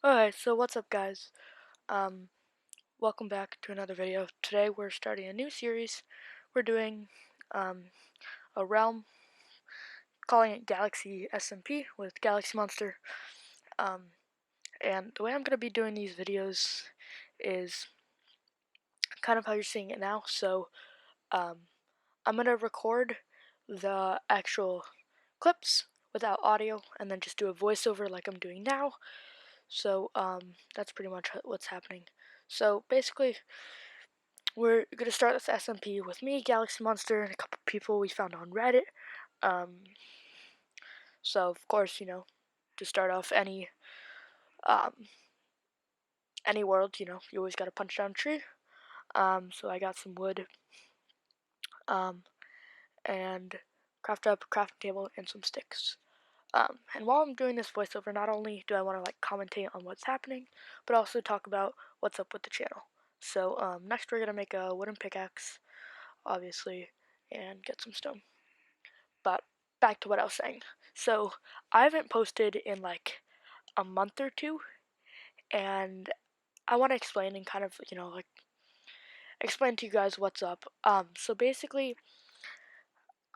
Alright, so what's up guys? Um, Welcome back to another video. Today we're starting a new series. We're doing a realm, calling it Galaxy SMP with Galaxy Monster. Um, and the way I'm going to be doing these videos is kind of how you're seeing it now. So um, I'm going to record the actual clips without audio and then just do a voiceover like I'm doing now. So that's pretty much what's happening. So basically, we're gonna start this SMP with me, Galaxy Monster, and a couple people we found on Reddit. Um, so of course, to start off um, any world, you always gotta punch down a tree. So I got some wood, um, and craft up a crafting table and some sticks. And while I'm doing this voiceover, not only do I want to like commentate on what's happening, but also talk about what's up with the channel. So next we're gonna make a wooden pickaxe, obviously, and get some stone. But back to what I was saying. So I haven't posted in like a month or two, and I want to explain and kind of, like explain to you guys what's up. So basically,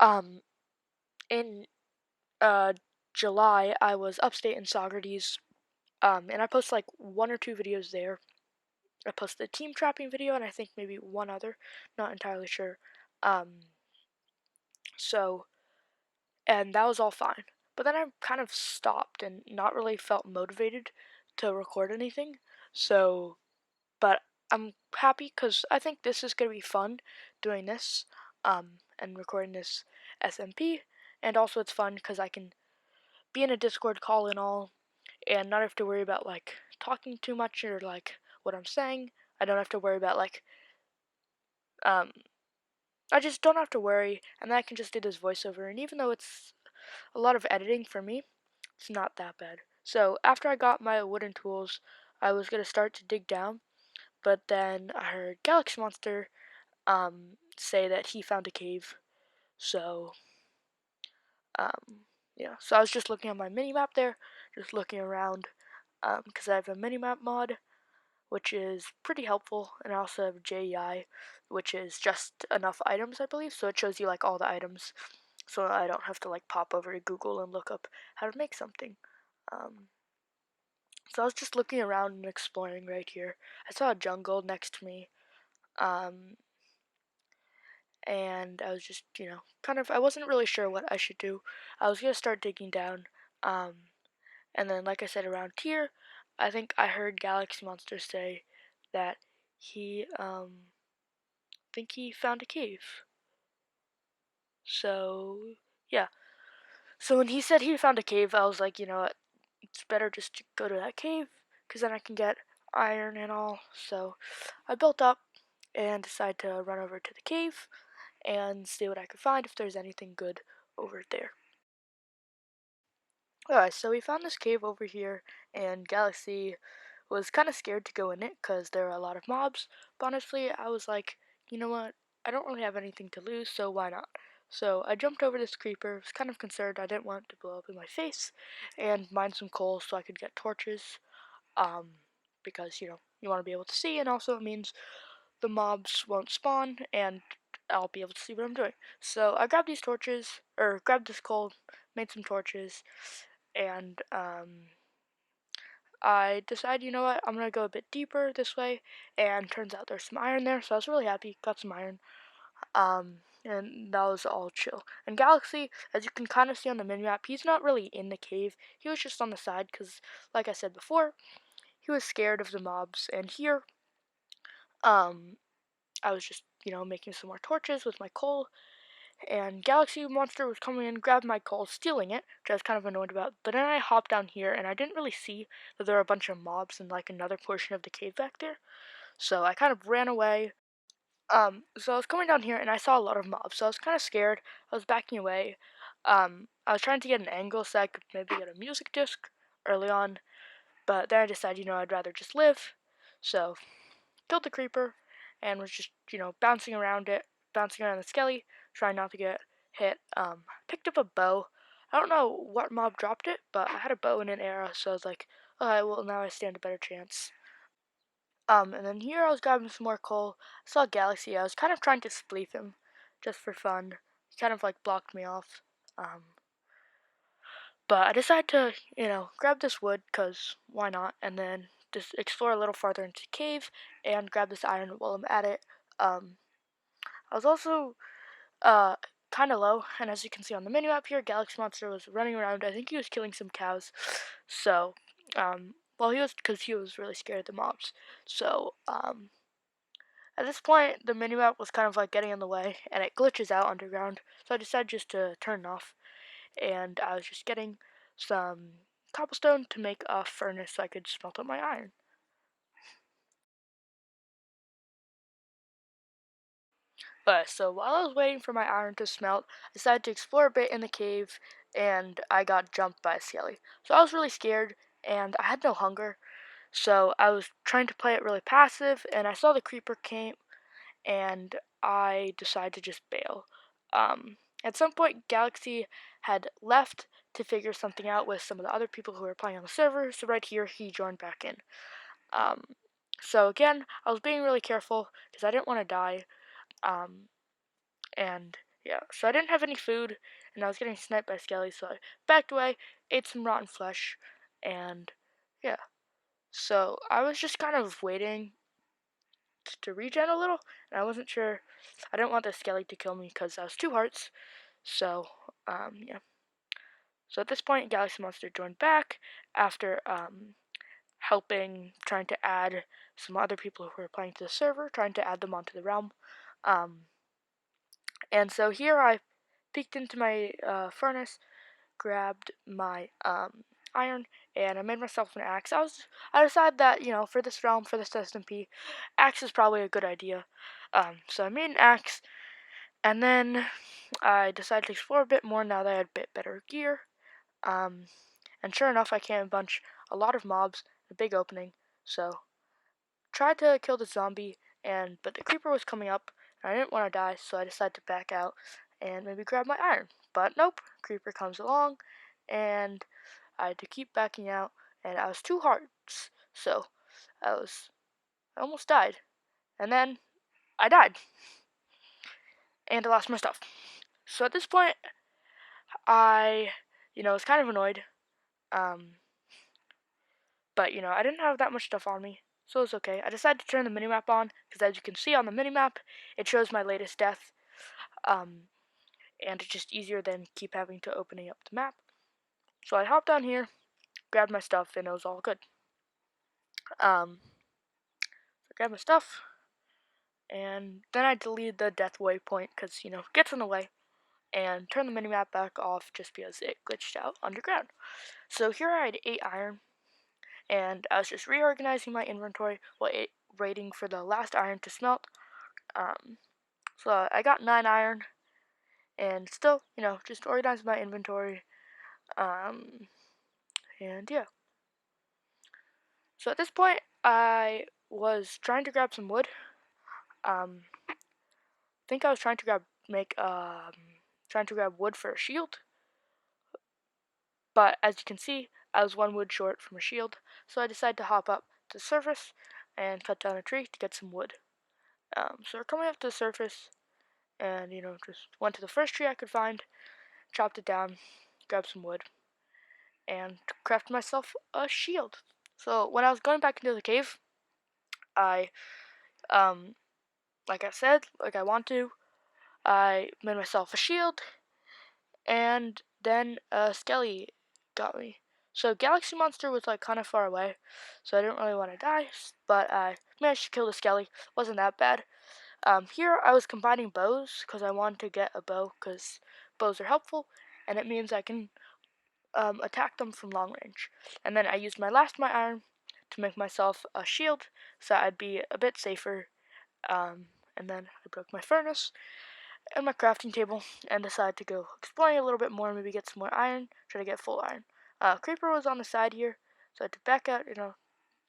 um, in July, I was upstate in Socrates, and I posted like one or two videos there. I posted a team trapping video, and I think maybe one other, not entirely sure. Um, so and that was all fine. But then I kind of stopped and not really felt motivated to record anything. So, but I'm happy because I think this is going to be fun doing this and recording this SMP. And also, it's fun because I can be in a Discord call and all and not have to worry about like talking too much or like what I'm saying. I don't have to worry about like, um, I just don't have to worry, and then I can just do this voiceover. And even though it's a lot of editing for me, it's not that bad. So after I got my wooden tools, I was gonna start to dig down, but then I heard Galaxy Monster say that he found a cave. So so I was just looking at my mini map there, just looking around, because I have a mini map mod, which is pretty helpful, and I also have JEI, which is just enough items, I believe. So it shows you like all the items, so I don't have to like pop over to Google and look up how to make something. Um, So I was just looking around and exploring right here. I saw a jungle next to me, um, and I was just, kind of, I wasn't really sure what I should do. I was gonna start digging down, and then, like I said, around here, I think I heard Galaxy Monster say that think he found a cave. So, yeah. So when he said he found a cave, I was like, you know what, it's better just to go to that cave, because then I can get iron and all. So I built up and decided to run over to the cave and see what I could find if there's anything good over there. Alright, so we found this cave over here, and Galaxy was kind of scared to go in it because there are a lot of mobs, but honestly, I was like, you know what, I don't really have anything to lose, so why not? So I jumped over this creeper, was kind of concerned I didn't want it to blow up in my face, and mine some coal so I could get torches, um, because, you want to be able to see, and also it means the mobs won't spawn, and I'll be able to see what I'm doing. So I grabbed these torches, or grabbed this coal, made some torches, and I decided, you know what, I'm gonna go a bit deeper this way, and turns out there's some iron there, so I was really happy, got some iron, and that was all chill. And Galaxy, as you can kind of see on the minimap, he's not really in the cave, he was just on the side, because, like I said before, he was scared of the mobs, and here, um, I was just, making some more torches with my coal, and Galaxy Monster was coming in, grabbed my coal, stealing it, which I was kind of annoyed about. But then I hopped down here, and I didn't really see that there were a bunch of mobs in like another portion of the cave back there. So I kind of ran away. So I was coming down here, and I saw a lot of mobs. So I was kind of scared. I was backing away. I was trying to get an angle so I could maybe get a music disc early on. But then I decided, I'd rather just live. So killed the creeper, and was just, bouncing around it, bouncing around the skelly, trying not to get hit. Picked up a bow. I don't know what mob dropped it, but I had a bow and an arrow, so I was like, well, now I stand a better chance. And then here I was grabbing some more coal. I saw Galaxy. I was kind of trying to spleef him, just for fun. He kind of like blocked me off. Um, but I decided to, grab this wood, cause why not? And then just explore a little farther into the cave and grab this iron while I'm at it. Um, I was also uh kind of low, and as you can see on the minimap here, Galaxy Monster was running around. I think he was killing some cows. So, well, because he was really scared of the mobs. So, at this point, the minimap was kind of like getting in the way, and it glitches out underground. So I decided just to turn it off, and I was just getting some cobblestone to make a furnace so I could smelt up my iron. But so while I was waiting for my iron to smelt, I decided to explore a bit in the cave, and I got jumped by a skelly. So I was really scared, and I had no hunger. So I was trying to play it really passive, and I saw the creeper came, and I decided to just bail. At some point, Galaxy had left to figure something out with some of the other people who were playing on the server, so right here he joined back in. Um, so again, I was being really careful because I didn't want to die. Um, and yeah, so I didn't have any food, and I was getting sniped by Skelly, so I backed away, ate some rotten flesh, and yeah. So I was just kind of waiting to regen a little, and I wasn't sure. I didn't want the Skelly to kill me because I was 2 hearts. So yeah. So at this point, Galaxy Monster joined back after helping, trying to add some other people who were playing to the server, trying to add them onto the realm. Um, and so here I peeked into my furnace, grabbed my iron, and I made myself an axe. I decided that for this realm, for this SMP, axe is probably a good idea. So I made an axe, and then I decided to explore a bit more now that I had a bit better gear. Um, and sure enough, I came a lot of mobs, a big opening. So tried to kill the zombie, but the creeper was coming up, and I didn't want to die, so I decided to back out and maybe grab my iron. But nope, creeper comes along, and I had to keep backing out, and I was 2 hearts, so I almost died, and then I died, and I lost my stuff. So at this point, I, was kind of annoyed, um, but I didn't have that much stuff on me, so it was okay. I decided to turn the minimap on because, as you can see on the minimap, it shows my latest death, um, and it's just easier than keep having to opening up the map. So I hopped on here, grabbed my stuff, and it was all good. So I grabbed my stuff, and then I deleted the death waypoint because it gets in the way, and turned the minimap back off just because it glitched out underground. So here I had 8 iron, and I was just reorganizing my inventory while waiting for the last iron to smelt. Um, so I got 9 iron, and still, just organizing my inventory. And yeah. So at this point, I was trying to grab some wood. I think I was trying to grab wood for a shield. But as you can see, I was 1 wood short from a shield, so I decided to hop up to the surface and cut down a tree to get some wood. So we're coming up to the surface, and just went to the first tree I could find, chopped it down, grabbed some wood, and crafted myself a shield. So when I was going back into the cave, I, um, like I said, like I want to, I made myself a shield, and then a skelly got me. So Galaxy Monster was like kind of far away, so I didn't really want to die, but I managed to kill the skelly. Wasn't that bad. Here I was combining bows because I wanted to get a bow because bows are helpful, and it means I can attack them from long range. And then I used my iron to make myself a shield so I'd be a bit safer. And then I broke my furnace and my crafting table and decided to go exploring a little bit more, maybe get some more iron, try to get full iron. Creeper was on the side here, so I had to back out,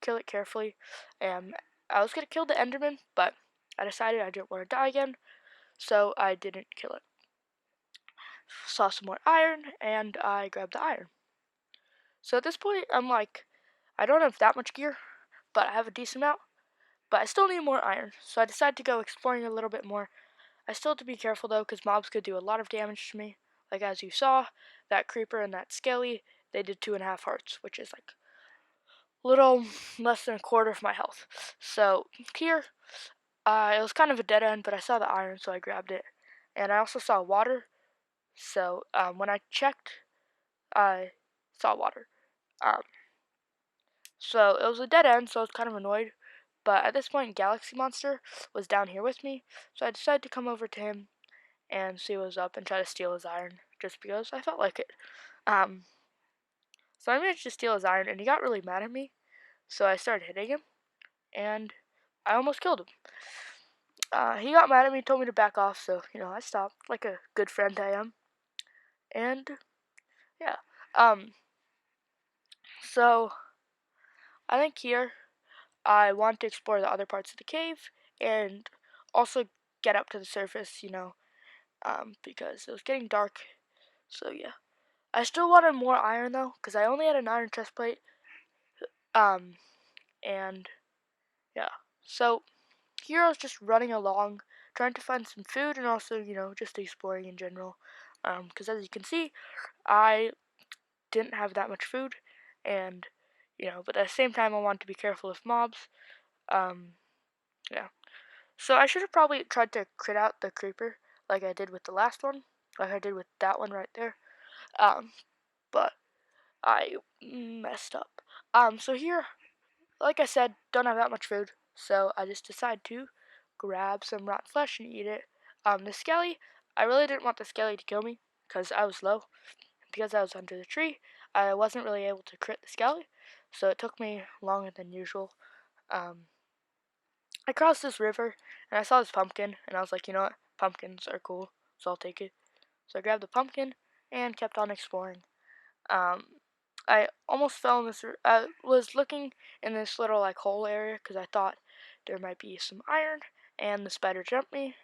kill it carefully. And I was gonna kill the Enderman, but I decided I didn't want to die again, so I didn't kill it. Saw some more iron, and I grabbed the iron. So at this point, I'm like, I don't have that much gear, but I have a decent amount. But I still need more iron, so I decided to go exploring a little bit more. I still have to be careful though, because mobs could do a lot of damage to me. Like as you saw, that creeper and that scaly, they did 2.5 hearts, which is like a little less than a quarter of my health. So here, it was kind of a dead end, but I saw the iron, so I grabbed it. And I also saw water, so when I checked, I saw water. Um, so it was a dead end, so I was kind of annoyed. But at this point, Galaxy Monster was down here with me, so I decided to come over to him and see what was up and try to steal his iron, just because I felt like it. Um, so I managed to steal his iron, and he got really mad at me, so I started hitting him, and I almost killed him. He got mad at me, told me to back off, so, I stopped, like a good friend I am. And, yeah. Um, so, I think here, I want to explore the other parts of the cave, and also get up to the surface, because it was getting dark, so yeah. I still wanted more iron, though, because I only had an iron chest plate, um, and, yeah. So, here I was just running along, trying to find some food, and also, just exploring in general, because as you can see, I didn't have that much food, and but at the same time I wanted to be careful with mobs. Um, yeah. So I should have probably tried to crit out the creeper like I did with the last one, like I did with that one right there. Um, but I messed up. So here, like I said, don't have that much food, so I just decided to grab some rotten flesh and eat it. The skelly, I really didn't want the skelly to kill me because I was low. Because I was under the tree, I wasn't really able to crit the skelly, so it took me longer than usual. Um, I crossed this river and I saw this pumpkin, and I was like, you know what? Pumpkins are cool, so I'll take it. So I grabbed the pumpkin and kept on exploring. Um, I almost fell in this. I was looking in this little like hole area because I thought there might be some iron, and the spider jumped me.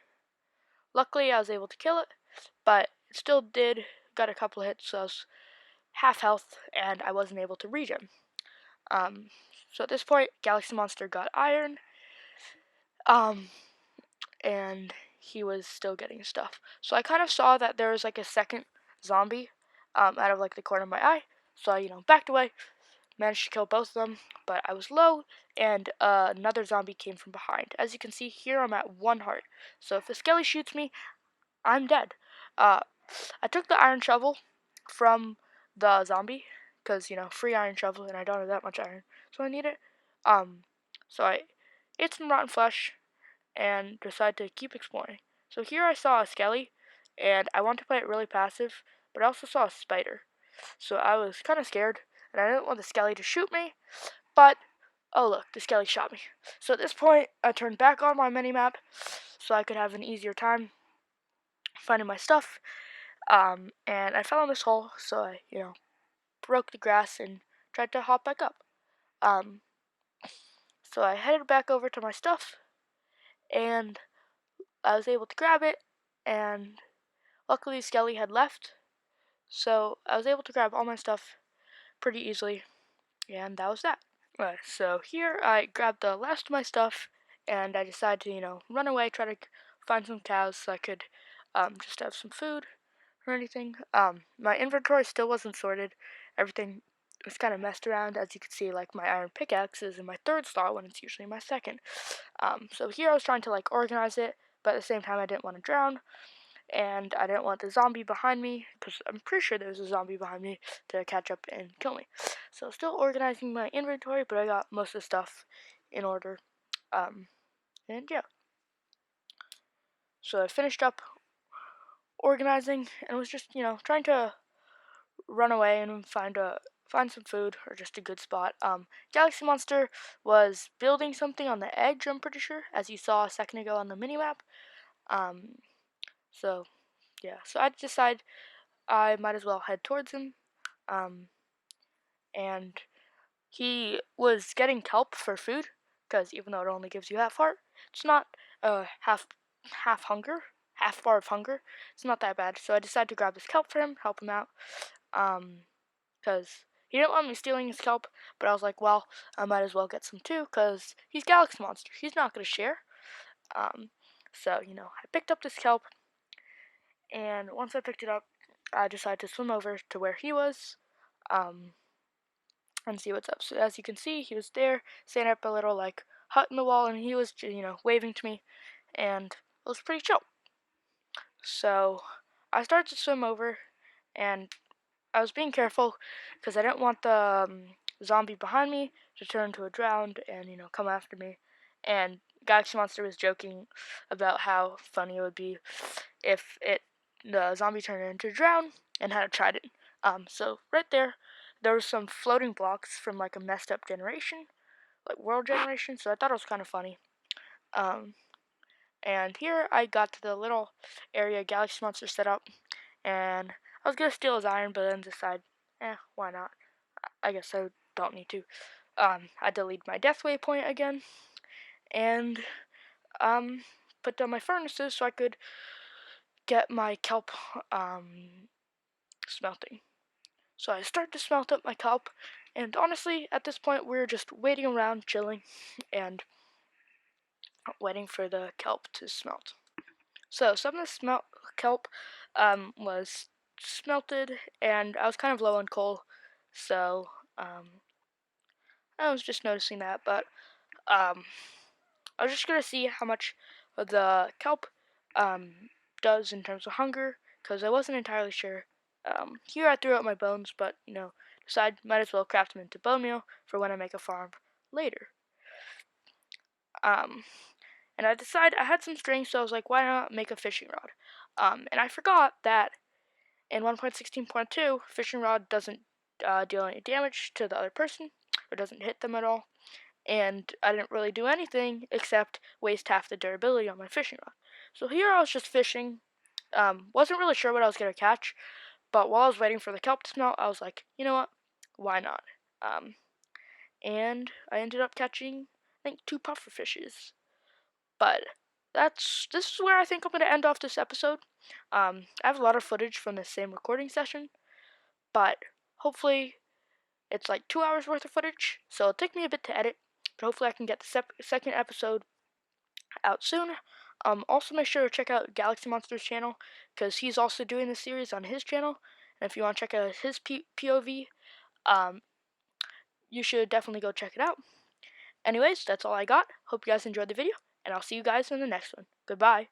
Luckily, I was able to kill it, but it still did got a couple hits, so I was half health, and I wasn't able to regen. Um, so at this point, Galaxy Monster got iron, um, and he was still getting stuff. So I kind of saw that there was like a second zombie, out of like the corner of my eye. So I, backed away, managed to kill both of them, but I was low, and another zombie came from behind. As you can see here, I'm at 1 heart. So if the skelly shoots me, I'm dead. Uh, I took the iron shovel from the zombie because free iron shovel, and I don't have that much iron, so I need it. Um, so I ate some rotten flesh and decided to keep exploring. So here I saw a skelly, and I want to play it really passive, but I also saw a spider. So I was kind of scared, and I didn't want the skelly to shoot me, but oh look, the skelly shot me. So at this point, I turned back on my minimap so I could have an easier time finding my stuff. And I fell in this hole, so I, broke the grass and tried to hop back up. Um, so I headed back over to my stuff, and I was able to grab it, and luckily Skelly had left, so I was able to grab all my stuff pretty easily, and that was that. So here I grabbed the last of my stuff, and I decided to, run away, try to find some cows so I could just have some food or anything. My inventory still wasn't sorted. Everything was kind of messed around. As you can see, like my iron pickaxe is in my third slot when it's usually my second. So here I was trying to like organize it, but at the same time I didn't want to drown, and I didn't want the zombie behind me, because I'm pretty sure there was a zombie behind me to catch up and kill me. So still organizing my inventory, but I got most of the stuff in order. And yeah. So I finished up organizing and was just, trying to run away and find some food or just a good spot. Galaxy Monster was building something on the edge, I'm pretty sure, as you saw a second ago on the minimap. Um, so yeah, so I decided I might as well head towards him. Um, and he was getting kelp for food, because even though it only gives you half heart, it's not half hunger, half bar of hunger. It's not that bad. So I decided to grab this kelp for him, help him out. Because He didn't want me stealing his kelp, but I was like, well, I might as well get some too, because he's Galaxy Monster. He's not going to share. Um, so, I picked up this kelp, and once I picked it up, I decided to swim over to where he was, um, and see what's up. So as you can see, he was there, standing up a little like hut in the wall, and he was, waving to me, and it was pretty chill. So I started to swim over, and I was being careful because I didn't want the zombie behind me to turn into a drowned and come after me. And Galaxy Monster was joking about how funny it would be if the zombie turned into a drown and had tried it. So right there was some floating blocks from like a messed up generation, like world generation. So I thought it was kind of funny. Um, and here I got to the little area Galaxy Monster set up, and I was gonna steal his iron, but then decided, why not? I guess I don't need to. I deleted my death waypoint again, and um, put down my furnaces so I could get my kelp smelting. So I started to smelt up my kelp, and honestly, at this point, we were just waiting around, chilling, and waiting for the kelp to smelt. So some of the kelp was smelted, and I was kind of low on coal, so I was just noticing that. But um, I was just gonna see how much the kelp does in terms of hunger, because I wasn't entirely sure. Here I threw out my bones, but decided might as well craft them into bone meal for when I make a farm later. Um, and I decided I had some string, so I was like, why not make a fishing rod? And I forgot that in 1.16.2, fishing rod doesn't deal any damage to the other person, or doesn't hit them at all. And I didn't really do anything except waste half the durability on my fishing rod. So here I was just fishing. Wasn't really sure what I was gonna catch, but while I was waiting for the kelp to smelt, I was like, you know what? Why not? And I ended up catching, I think, 2 puffer fishes. But this is where I think I'm gonna end off this episode. I have a lot of footage from the same recording session, but hopefully it's like 2 hours worth of footage, so it'll take me a bit to edit. But hopefully I can get the second episode out soon. Also make sure to check out Galaxy Monster's channel, because he's also doing this series on his channel. And if you want to check out his POV, um, you should definitely go check it out. Anyways, that's all I got. Hope you guys enjoyed the video, and I'll see you guys in the next one. Goodbye.